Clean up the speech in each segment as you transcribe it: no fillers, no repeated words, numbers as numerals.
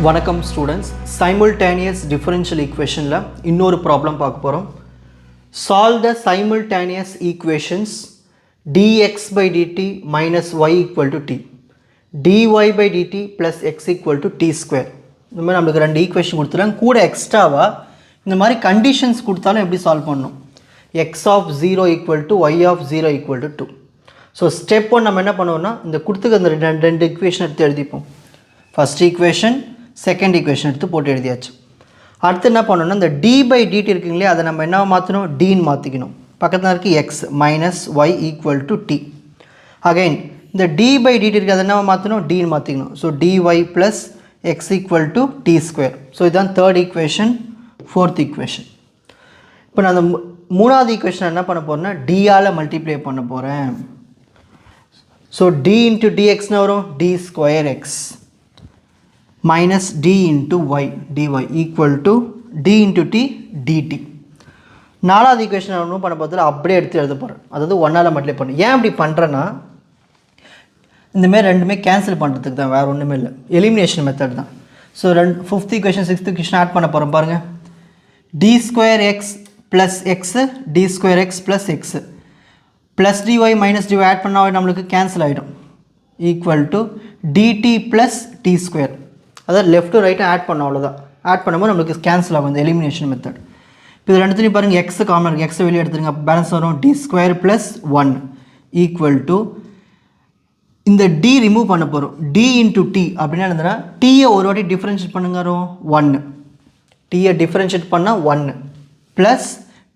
வணக்கம் students, simultaneous differential equationல இன்னொரு problem பார்க்க போகிறோம். Solve the simultaneous equations dx by dt minus y equal to t, dy by dt plus x equal to t square. இந்த மாதிரி நம்மளுக்கு ரெண்டு equation கொடுத்துருக்காங்க. கூட எக்ஸ்ட்ராவாக இந்த மாதிரி கண்டிஷன்ஸ் கொடுத்தாலும் எப்படி சால்வ் பண்ணணும்? x of 0 equal to y of 0 equal to 2. So step one நம்ம என்ன பண்ணுவோம்னா, இந்த கொடுத்துக்க அந்த ரெண்டு ஈக்குவேஷன் எடுத்து எழுதிப்போம். ஃபர்ஸ்ட் ஈக்குவேஷன், செகண்ட் ஈக்குவேஷன் எடுத்து போட்டு எழுதியாச்சு. அடுத்து என்ன பண்ணணும்னா, இந்த டி பை டிடி இருக்குங்களே, அதை நம்ம என்ன மாற்றணும்? டீன்னு மாற்றிக்கணும். பக்கத்தில் இருக்குது x minus y equal to t. Again இந்த டி பை டிடி இருக்குது, அதை என்ன மாற்றணும்? டீன்னு மாற்றிக்கணும். So dy plus x equal to t square. So இதுதான் தேர்ட் ஈக்குவேஷன். Fourth equation. இப்போ நான் அந்த மூணாவது ஈக்குவேஷன் என்ன பண்ண போகிறேன்னா, டியால் மல்டிப்ளை பண்ண போகிறேன். ஸோ டி இன்ட்டு டிஎக்ஸ்னு வரும், D square x minus d into y dy equal to d into t dt. நாலாவது ஈக்குவேஷன் ஒன்றும் பண்ண போகிறதுல அப்படியே எடுத்து எழுத போகிறேன். அதாவது ஒன்றால் மல்டிப்ளை பண்ணு. ஏன் அப்படி பண்ணுறேன்னா, இந்தமாரி ரெண்டுமே கேன்சல் பண்ணுறதுக்கு தான், வேறு ஒன்றுமே இல்லை. எலிமினேஷன் மெத்தட் தான். So fifth equation sixth equation add பண்ண போகிறோம் பாருங்கள். D square x plus x, D square x plus x plus DY minus DY add பண்ணால் நம்மளுக்கு கேன்சல் ஆகிடும். Equal to DD plus D square. அதாவது லெஃப்ட் டு ரைட்டு ஆட் பண்ணோம், அவ்வளோதான். Add பண்ணும்போது நம்மளுக்கு கேன்சல் ஆகும் இந்த எலிமினேஷன் மெத்தட். இப்போ இது ரெண்டுத்தையும் பாருங்கள், எக்ஸ் காமன் இருக்குது, எக்ஸை வெளியே எடுத்துருங்க. பேலன்ஸ் வரும் D square plus one equal to இந்த டி ரிமூவ் பண்ண போகிறோம். டி இன்ட்டு டி அப்படின்னா இருந்ததுன்னா, டீயை ஒரு வாட்டி டிஃப்ரென்ஷியேட் பண்ணுங்க, வரும் ஒன்று. டீயை டிஃப்ரென்ஷியேட் பண்ணால் ஒன்று ப்ளஸ்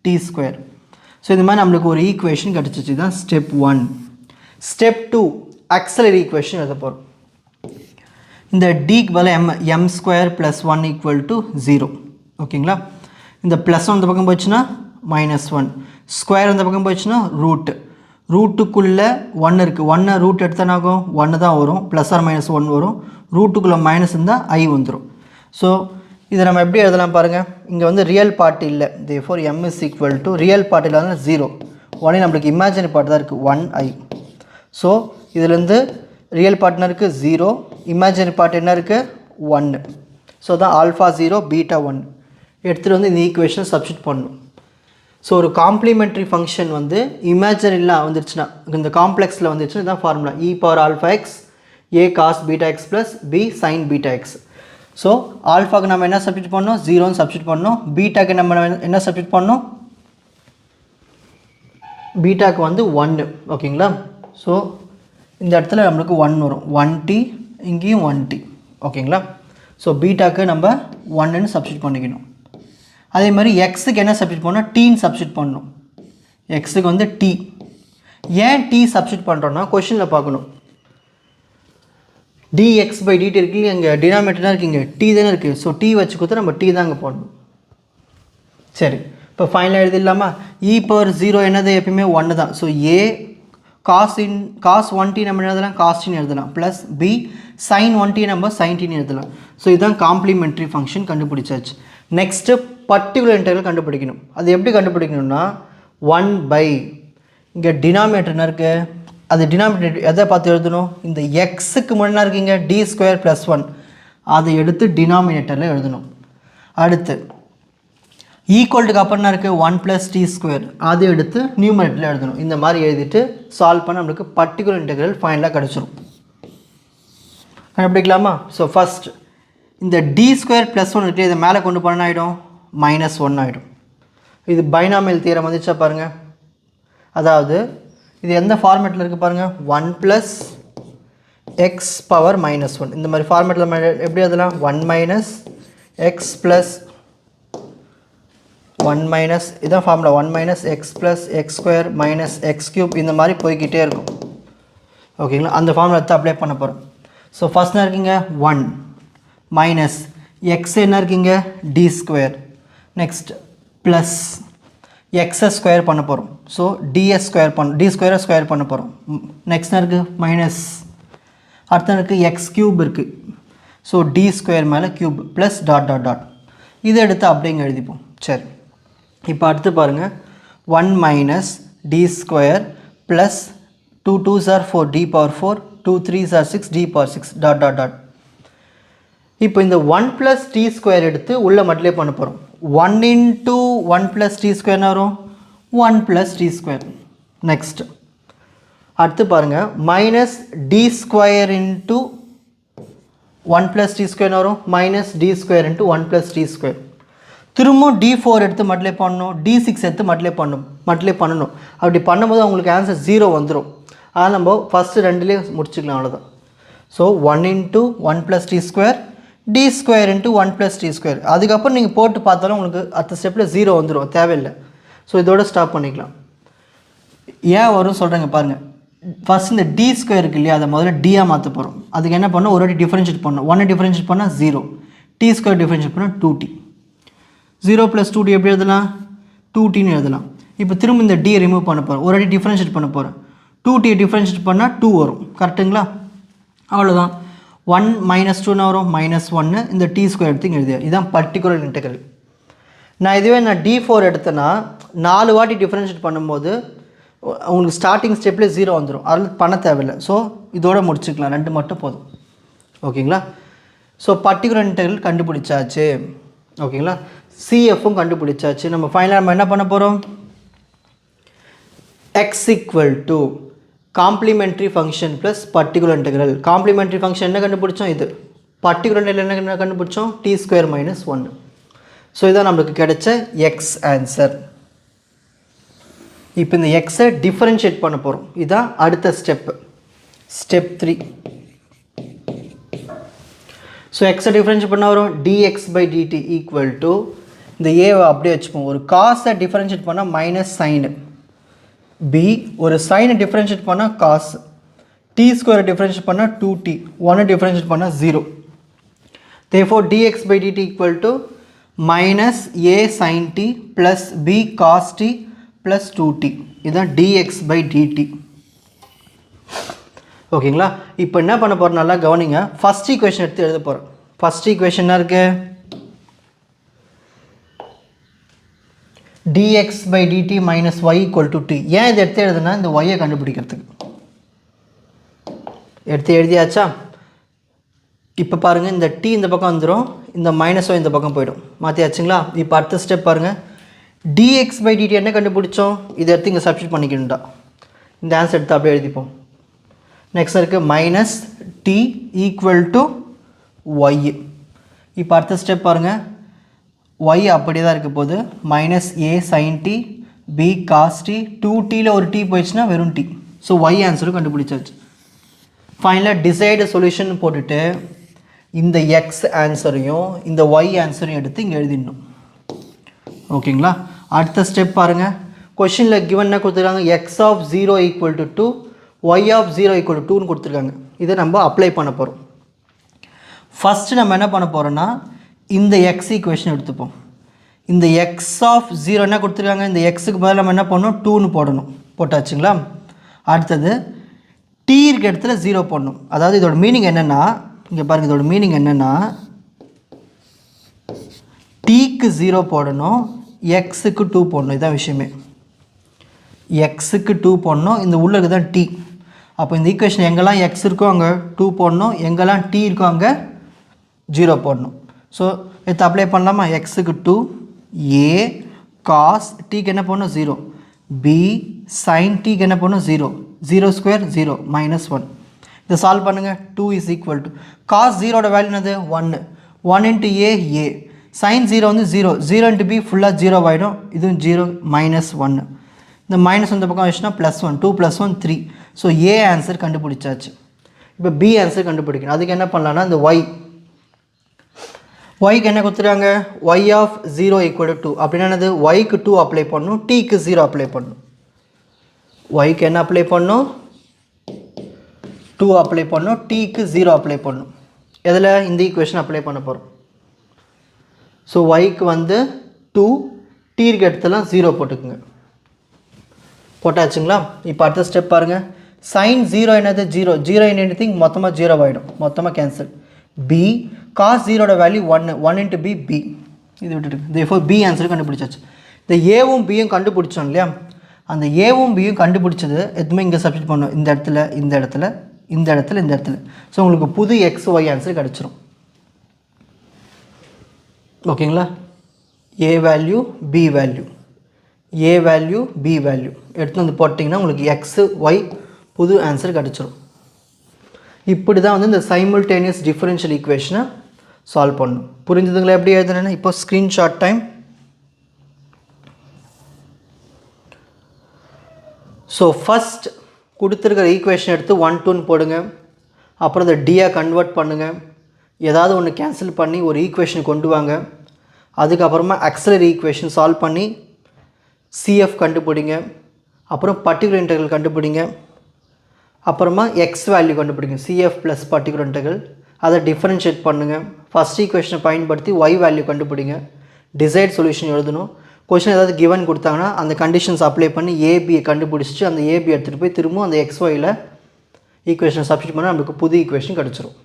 டி ஸ்கொயர். ஸோ இந்த மாதிரி நம்மளுக்கு ஒரு ஈக்குவேஷன் கிடச்சிச்சு. தான் step one. Step two, auxiliary equation எழுத போகிறோம். இந்த டிக்கு பதில் M square plus one equal to 0. ஓகேங்களா? இந்த ப்ளஸ் ஒன் இந்த பக்கம் போச்சுன்னா மைனஸ் ஒன், ஸ்கொயர் இந்த பக்கம் போச்சுன்னா ரூட்டு. ரூட்டுக்குள்ளே ஒன்று இருக்குது, ஒன்று ரூட் எடுத்தால் ஆகும் ஒன்று தான் வரும், ப்ளஸ் ஆர் மைனஸ் ஒன் வரும். ரூட்டுக்குள்ளே மைனஸ் இருந்தால் ஐ வந்துடும். ஸோ இதை நம்ம எப்படி எழுதலாம் பாருங்கள். இங்கே வந்து ரியல் பார்ட் இல்லை, therefore M is equal to real part இல்லாமல் 0. உடனே நம்மளுக்கு இமேஜினரி பார்ட் தான் இருக்குது, 1i. ஸோ இதுலேருந்து ரியல் பார்ட்னருக்கு 0, இமேஜினரி பார்ட் என்ன இருக்குது? 1. ஸோ தான் ஆல்ஃபா 0 பீட்டா 1 எடுத்துகிட்டு வந்து இந்த ஈக்குவேஷன் சப்ஸ்டிட் பண்ணணும். ஸோ ஒரு காம்ப்ளிமெண்ட்ரி ஃபங்க்ஷன் வந்து இமேஜினரிலாம் வந்துருச்சுன்னா, இந்த காம்ப்ளெக்ஸில் வந்துருச்சுன்னா இதுதான் formula. E power alpha x a cos beta x plus b sine beta x. So ஆல்ஃபாக்கு நம்ம என்ன சப்ஸ்டிட் பண்ணோம்? 0ன்னு சப்ஸ்டிட் பண்ணோம். பீட்டாக்கு நம்ம என்ன சப்ஸ்டிட் பண்ணோம்? பீட்டாக்கு வந்து 1. ஓகேங்களா? ஸோ இந்த இடத்துல நம்மளுக்கு 1 வரும், 1t, இங்கேயும் 1t. ஓகேங்களா? ஸோ பீட்டாக்கு நம்ம 1ன்னு சப்ஸ்டிட் பண்ணிக்கணும். அதே மாதிரி எக்ஸுக்கு என்ன சப்ஸ்டிட் பண்ணோம்? டீன்னு சப்ஸ்டிட் பண்ணணும். எக்ஸுக்கு வந்து டி. ஏன் டி சப்ஸ்டிட் பண்ணுறோன்னா, கொஷனில் பார்க்கணும். dx by dt இருக்கு, இங்கே டினாமினேட்டர் இருக்குங்க, டி தானே இருக்குது. ஸோ டி வச்சு கொடுத்தா நம்ம டி தான் அங்கே போடணும். சரி, இப்போ ஃபைனலாக எழுதிடலாமா? இ பவர் 0 என்னது? எப்பயுமே 1 தான். ஸோ ஏ cos 1t நம்ம எழுதலாம், cos t எழுதலாம், ப்ளஸ் பி sin 1t நம்ம sin t எழுதலாம். ஸோ இதுதான் காம்ப்ளிமெண்ட்ரி ஃபங்க்ஷன் கண்டுபிடிச்சாச்சு. நெக்ஸ்ட்டு பர்டிகுலர் இன்டெக்ரல் கண்டுபிடிக்கணும். அது எப்படி கண்டுபிடிக்கணும்னா, 1 பை இங்கே டினாமினேட்டர் என்ன இருக்குது, அது டினாமினேட்டர் எதை பார்த்து எழுதணும்? இந்த எக்ஸுக்கு முன்னாடி இருக்கீங்க டி ஸ்கொயர் ப்ளஸ் 1, அதை எடுத்து டினாமினேட்டரில் எழுதணும். அடுத்து ஈக்குவல்ட்டுக்கு அப்புறம் என்ன இருக்குது? 1 ப்ளஸ் டி ஸ்கொயர், அதை எடுத்து நியூமரேட்டரில் எழுதணும். இந்த மாதிரி எழுதிட்டு சால்வ் பண்ண நம்மளுக்கு பர்டிகுலர் இன்டெக்ரல் ஃபைனலாக கிடச்சிரும். கண்டுபிடிக்கலாமா? ஸோ ஃபஸ்ட் இந்த டி ஸ்கொயர் ப்ளஸ் 1 இருக்குது, இதை மேலே கொண்டு போனால் ஆகிடும் -1 ஆகிடும். இது பைனாமியல் தியரம் வந்துச்சா பாருங்கள். அதாவது இது எந்த ஃபார்மேட்டில் இருக்குது பாருங்கள், 1 ப்ளஸ் எக்ஸ் பவர் -1. இந்த மாதிரி ஃபார்மேட்டில் எப்படி எழுதலாம்? 1 மைனஸ் எக்ஸ் ப்ளஸ் 1 மைனஸ், இதான் formula, 1 minus X plus X square minus X cube. இந்த மாதிரி போய்கிட்டே இருக்கும். ஓகேங்களா? அந்த ஃபார்முலா எடுத்து அப்ளை பண்ண போகிறோம். ஸோ ஃபஸ்ட் என்ன இருக்கீங்க? 1 மைனஸ் எக்ஸ் என்ன இருக்கீங்க? T square. நெக்ஸ்ட் ப்ளஸ் எக்ஸை ஸ்கொயர் பண்ண போகிறோம். ஸோ டிஎஸ் ஸ்கொயர் டி ஸ்கொயரை ஸ்கொயர் பண்ண போகிறோம். நெக்ஸ்ட் என்ன இருக்குது? மைனஸ். அடுத்த இருக்குது எக்ஸ் க்யூப் இருக்குது. ஸோ டி ஸ்கொயர் மேலே cube plus dot dot dot. இதை எடுத்து அப்படிங்க எழுதிப்போம். சரி, இப்போ அடுத்து பாருங்கள், 1 minus t square plus 2 2s are 4 d power 4, 2 3s are 6 d power 6 dot dot dot. இப்போ இந்த 1 + t² எடுத்து உள்ளே மல்டிப்ளை பண்ண போகிறோம். 1 × 1 + t² வரும் 1 + t². நெக்ஸ்ட் அடுத்து பாருங்கள் -d² × 1 + t² வரும் -d² × 1 + t². திரும்பவும் d4 எடுத்து மல்டிப்ளை பண்ணணும், d6 எடுத்து மல்டிப்ளை பண்ணணும். அப்படி பண்ணும்போது உங்களுக்கு ஆன்சர் 0 வந்துடும். அதனால் நம்ம ஃபஸ்ட்டு ரெண்டுலேயே முடிச்சுக்கலாம், அவ்வளோதான். So 1 × 1 + t², d² × 1 + t². அதுக்கப்புறம் நீங்கள் போட்டு பார்த்தாலும் உங்களுக்கு அடுத்த ஸ்டெப்பில் 0 வந்துடும், தேவையில்லை. ஸோ இதோட ஸ்டாப் பண்ணிக்கலாம். ஏன் வரும் சொல்கிறேங்க பாருங்கள். ஃபஸ்ட் இந்த d² இருக்கு இல்லையா, அதை முதல்ல d-ஆ மாற்ற போகிறோம். அதுக்கு என்ன பண்ணணும், ஒரு வாட்டி டிஃபரன்ஷியேட் பண்ணணும். 1 டிஃபரன்ஷியேட் பண்ணால் 0, t² டிஃபரன்ஷியேட் பண்ணால் 2t. 0 + 2t எப்படி எழுதலாம், 2tன்னு எழுதலாம். இப்போ திரும்ப இந்த d ரிமூவ் பண்ண போகிறோம், ஒரு வாட்டி டிஃபரன்ஷியேட் பண்ண போகிறேன். 2t டிஃபரன்ஷியேட் பண்ணால் 2 வரும், கரெக்டுங்களா? அவ்வளோதான். 1 - 2 வரும் -1, இந்த t² எடுத்து இங்கே எழுதியா. இதுதான் பர்டிகுலர் இன்டெக்ரல். இதுவே நான் d4 எடுத்தேன்னா 4 வாட்டி டிஃபரன்ஷியேட் பண்ணும்போது உங்களுக்கு ஸ்டார்டிங் ஸ்டெப்பில் 0 வந்துடும், அதில் பண்ண தேவையில்லை. ஸோ இதோட முடிச்சுக்கலாம், 2 மட்டும் போதும். ஓகேங்களா? ஸோ பர்டிகுலர் இன்டெக்ரல் கண்டுபிடிச்சாச்சு. ஓகேங்களா? CFும் கண்டுபிடிச்சாச்சு. நம்ம ஃபைனலாக நம்ம என்ன பண்ண போகிறோம், x = complimentary function plus particular integral. Complimentary function என்ன கண்டுபிடிச்சோம், இது. பர்டிகுலர் இன்டெக்ரல் என்ன கண்டுபிடிச்சோம், t² - 1. ஸோ இதான் நம்மளுக்கு கிடைச்ச x ஆன்சர். இப்போ இந்த எக்ஸை டிஃபரன்ஷியேட் பண்ண போகிறோம். இதுதான் அடுத்த ஸ்டெப் 3. ஸோ எக்ஸை டிஃபரன்ஷியேட் பண்ண வரும் dx/dt = இந்த ஏவை அப்படியே வச்சுப்போம். ஒரு காசை டிஃபரன்ஷியேட் பண்ணால் -sin b, ஒரு சைனை டிஃபரன்ஷியேட் பண்ணால் cos, t² டிஃபரன்ஷியேட் பண்ணால் 2t, 1 டிஃபரன்ஷியேட் பண்ணால் 0. therefore dx/dt = -a sin t + b cos t + 2t. இதுதான் dx/dt. ஓகேங்களா? இப்போ என்ன பண்ண போகிறோம், நல்லா கவனிங்க. ஃபஸ்ட் ஈக்குவேஷன் எடுத்து எழுத போகிறோம். ஃபஸ்ட் ஈக்குவேஷன் என்ன இருக்கு, dx/dt - y = t. ஏன் இதை எடுத்து எழுதுனா, இந்த y-ஐ கண்டுபிடிக்கிறதுக்கு. எடுத்து எழுதியாச்சா? இப்போ பாருங்கள், இந்த t இந்த பக்கம் வந்துடும், இந்த -y இந்த பக்கம் போயிடும். மாற்றியாச்சுங்களா? இப்போ அடுத்த ஸ்டெப் பாருங்கள். dx/dt என்ன கண்டுபிடிச்சோம், இதை எடுத்து இங்கே சப்ஸ்டிட் பண்ணிக்கணும்டா. இந்த ஆன்சர் எடுத்து அப்படியே எழுதிப்போம். நெக்ஸ்ட் இருக்குது -t = y. இப்போ அடுத்த ஸ்டெப் பாருங்கள், y அப்படியே தான் இருக்க போது, -a sin t b cos t, 2tயில் ஒரு t போயிடுச்சுன்னா வெறும் t. ஸோ y ஆன்சரும் கண்டுபிடிச்சாச்சு. ஃபைனலாக டிசைடு சொல்யூஷன் போட்டுட்டு இந்த x ஆன்சரையும் இந்த y ஆன்சரையும் எடுத்து இங்கே எழுதிடணும். ஓகேங்களா? அடுத்த ஸ்டெப் பாருங்கள். கொஷினில் கிவன் என்ன கொடுத்துருக்காங்க, x(0) = 2, y(0) = 2ன்னு கொடுத்துருக்காங்க. இதை நம்ம அப்ளை பண்ண போகிறோம். ஃபஸ்ட்டு நம்ம என்ன பண்ண போகிறோன்னா, இந்த x ஈக்குவேஷன் எடுத்துப்போம். இந்த x(0) என்ன கொடுத்துருக்காங்க, இந்த xக்கு பதில் நம்ம என்ன பண்ணணும், 2ன்னு போடணும். போட்டாச்சுங்களா? அடுத்தது t இருக்க இடத்துல 0 போடணும். அதாவது இதோட மீனிங் என்னென்னா, இங்கே பாருங்கள், இதோட மீனிங் என்னென்னா tக்கு 0 போடணும், xக்கு 2 போடணும். இதுதான் விஷயமே. xக்கு 2 போடணும், இந்த உள்ளுக்கு தான் t. அப்போ இந்த ஈக்குவேஷன் எங்கெல்லாம் x இருக்கோ அங்கே 2 போடணும், எங்கெல்லாம் t இருக்கோ அங்கே 0 போடணும். ஸோ இதை அப்ளை பண்ணலாமா, xக்கு 2, a cos tக்கு என்ன போடணும் 0, b sin tக்கு என்ன போடணும் 0, 0² 0 -1. இதை சால்வ் பண்ணுங்கள். 2 = cos 0ஓட வேல்யூ என்னது 1, 1 × a, sin 0 வந்து 0, 0 × b ஃபுல்லாக 0 ஆகிடும். இதுவும் 0 -1. இந்த மைனஸ் இந்த பக்கம் வச்சுன்னா +1, 2 + 1 3. ஸோ ஏ ஆன்சர் கண்டுபிடிச்சாச்சு. இப்போ பி ஆன்சர் கண்டுபிடிக்கணும். அதுக்கு என்ன பண்ணலான்னா, இந்த ஒய்க்கு என்ன கொடுத்துருக்காங்க, y(0) = 2. அப்படின்னா என்னது, ஒய்க்கு 2 அப்ளை பண்ணணும், டீக்கு 0 அப்ளை பண்ணணும். ஒய்க்கு என்ன அப்ளை பண்ணணும், 2 அப்ளை பண்ணணும், டீக்கு 0 அப்ளை பண்ணணும். இதில் இந்த ஈக்குவேஷன் அப்ளை பண்ண போகிறோம். ஸோ ஒய்க்கு வந்து 2, டீருக்கு எடுத்துலாம் 0 போட்டுக்குங்க. போட்டாச்சுங்களா? இப்போ அடுத்த ஸ்டெப் பாருங்கள். sin 0 என்னது 0, 0 in anything மொத்தமாக 0 ஆகிடும், மொத்தமாக கேன்சல். b cos 0ஓட வேல்யூ 1, 1 × b b. இது விட்டுட்டு therefore b ஆன்சர் கண்டுபிடிச்சாச்சு. இந்த ஏவும் பியும் கண்டுபிடிச்சோம் இல்லையா, அந்த ஏவும் பியும் கண்டுபிடிச்சது எதுவுமே இங்கே சப்ஸ்டிட் பண்ணணும். இந்த இடத்துல, இந்த இடத்துல, இந்த இடத்துல, இந்த இடத்துல. ஸோ உங்களுக்கு புது x y ஆன்சர் கிடச்சிரும். ஓகேங்களா? A value B value, A value B value எடுத்து வந்து போட்டிங்கன்னா உங்களுக்கு எக்ஸு ஒய் புது ஆன்சர் கிடச்சிரும். இப்படி தான் வந்து இந்த சைமல்டேனியஸ் டிஃபரன்ஷியல் ஈக்குவேஷனை சால்வ் பண்ணணும். புரிஞ்சுதுங்களா எப்படி எழுதுனேன்னா? இப்போ ஸ்க்ரீன்ஷாட் டைம். ஸோ ஃபஸ்ட் கொடுத்துருக்கிற ஈக்குவேஷன் எடுத்து 1 2ன்னு போடுங்க. அப்புறம் இந்த டியாக கன்வெர்ட் பண்ணுங்கள். ஏதாவது ஒன்று கேன்சல் பண்ணி ஒரு ஈக்குவேஷன் கொண்டு வாங்க. அதுக்கப்புறமா ஆக்ஸிலரி ஈக்குவேஷன் சால்வ் பண்ணி சிஎஃப் கண்டுபிடிங்க. அப்புறம் பர்டிகுலர் இன்டெக்ரல் கண்டுபிடிங்க. அப்புறமா எக்ஸ் வேல்யூ கண்டுபிடிங்க, சிஎஃப் ப்ளஸ் பர்டிகுலர் இன்டெக்ரல். அதை டிஃபரன்ஷியேட் பண்ணுங்கள். ஃபஸ்ட் ஈக்குவேஷனை பயன்படுத்தி ஒய் வேல்யூ கண்டுபிடிங்க. டிசைட் சொல்யூஷன் எழுதணும். கொஷின் ஏதாவது கிவன் கொடுத்தாங்கன்னா அந்த கண்டிஷன்ஸ் அப்ளை பண்ணி ஏபியை கண்டுபிடிச்சிட்டு அந்த ஏபி எடுத்துகிட்டு போய் திரும்பவும் அந்த எக்ஸ்ஒயில் ஈக்குவேஷனை சப்ஸ்டிட் பண்ணால் நம்மளுக்கு புது ஈக்குவேஷன் கிடச்சிரும்.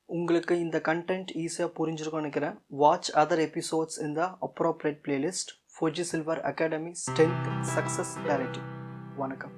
உங்களுக்கு இந்த கண்டென்ட் ஈஸியாக புரிஞ்சிருக்கும்னு நினைக்கிறேன். வாட்ச் அதர் எபிசோட்ஸ் இன் த appropriate playlist. Four G silver academy strength success directive. வணக்கம்.